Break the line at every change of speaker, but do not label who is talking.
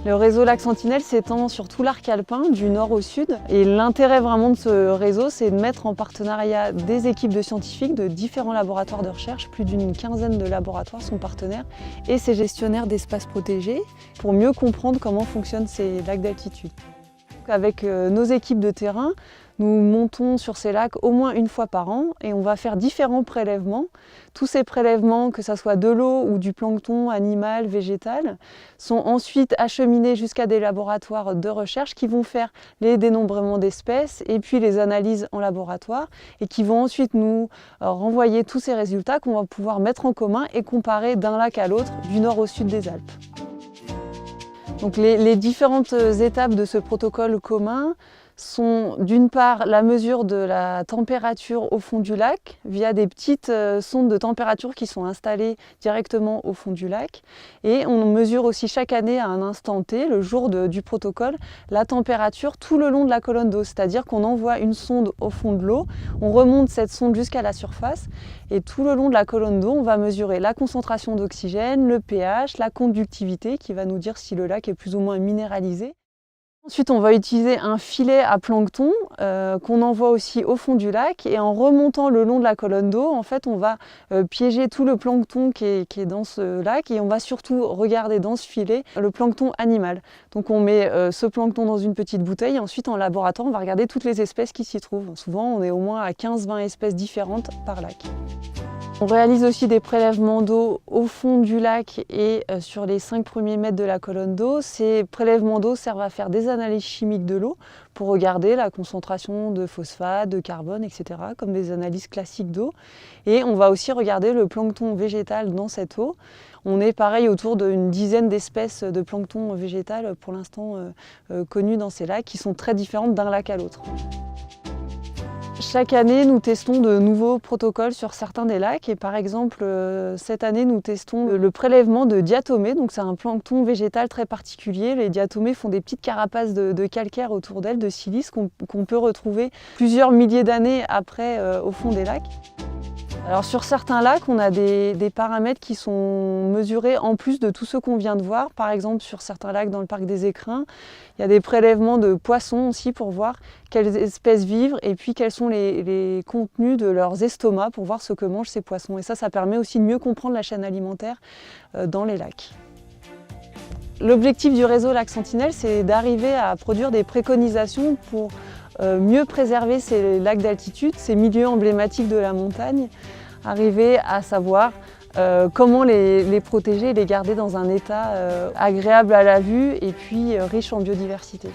Le réseau Lac Sentinelle s'étend sur tout l'arc alpin, du nord au sud. Et l'intérêt vraiment de ce réseau, c'est de mettre en partenariat des équipes de scientifiques de différents laboratoires de recherche. Plus d'une quinzaine de laboratoires sont partenaires et ces gestionnaires d'espaces protégés pour mieux comprendre comment fonctionnent ces lacs d'altitude. Avec nos équipes de terrain, nous montons sur ces lacs au moins une fois par an et on va faire différents prélèvements. Tous ces prélèvements, que ce soit de l'eau ou du plancton animal, végétal, sont ensuite acheminés jusqu'à des laboratoires de recherche qui vont faire les dénombrements d'espèces et puis les analyses en laboratoire et qui vont ensuite nous renvoyer tous ces résultats qu'on va pouvoir mettre en commun et comparer d'un lac à l'autre, du nord au sud des Alpes. Donc les différentes étapes de ce protocole commun sont d'une part la mesure de la température au fond du lac via des petites sondes de température qui sont installées directement au fond du lac. Et on mesure aussi chaque année à un instant T, le jour du protocole, la température tout le long de la colonne d'eau. C'est-à-dire qu'on envoie une sonde au fond de l'eau, on remonte cette sonde jusqu'à la surface et tout le long de la colonne d'eau, on va mesurer la concentration d'oxygène, le pH, la conductivité qui va nous dire si le lac est plus ou moins minéralisé. Ensuite, on va utiliser un filet à plancton qu'on envoie aussi au fond du lac et en remontant le long de la colonne d'eau, en fait, on va piéger tout le plancton qui est dans ce lac et on va surtout regarder dans ce filet le plancton animal. Donc on met ce plancton dans une petite bouteille et ensuite en laboratoire, on va regarder toutes les espèces qui s'y trouvent. Souvent, on est au moins à 15-20 espèces différentes par lac. On réalise aussi des prélèvements d'eau au fond du lac et sur les 5 premiers mètres de la colonne d'eau. Ces prélèvements d'eau servent à faire des analyses chimiques de l'eau pour regarder la concentration de phosphate, de carbone, etc., comme des analyses classiques d'eau. Et on va aussi regarder le plancton végétal dans cette eau. On est pareil autour d'une dizaine d'espèces de plancton végétal pour l'instant connues dans ces lacs qui sont très différentes d'un lac à l'autre. Chaque année, nous testons de nouveaux protocoles sur certains des lacs et par exemple, cette année, nous testons le prélèvement de diatomées. Donc c'est un plancton végétal très particulier. Les diatomées font des petites carapaces de calcaire autour d'elles, de silice, qu'on peut retrouver plusieurs milliers d'années après au fond des lacs. Alors sur certains lacs, on a des paramètres qui sont mesurés en plus de tous ceux qu'on vient de voir. Par exemple, sur certains lacs dans le parc des Écrins, il y a des prélèvements de poissons aussi pour voir quelles espèces vivent et puis quels sont les contenus de leurs estomacs pour voir ce que mangent ces poissons. Et ça permet aussi de mieux comprendre la chaîne alimentaire dans les lacs. L'objectif du réseau Lac Sentinelle, c'est d'arriver à produire des préconisations pour mieux préserver ces lacs d'altitude, ces milieux emblématiques de la montagne, arriver à savoir comment les protéger et les garder dans un état agréable à la vue et puis riche en biodiversité.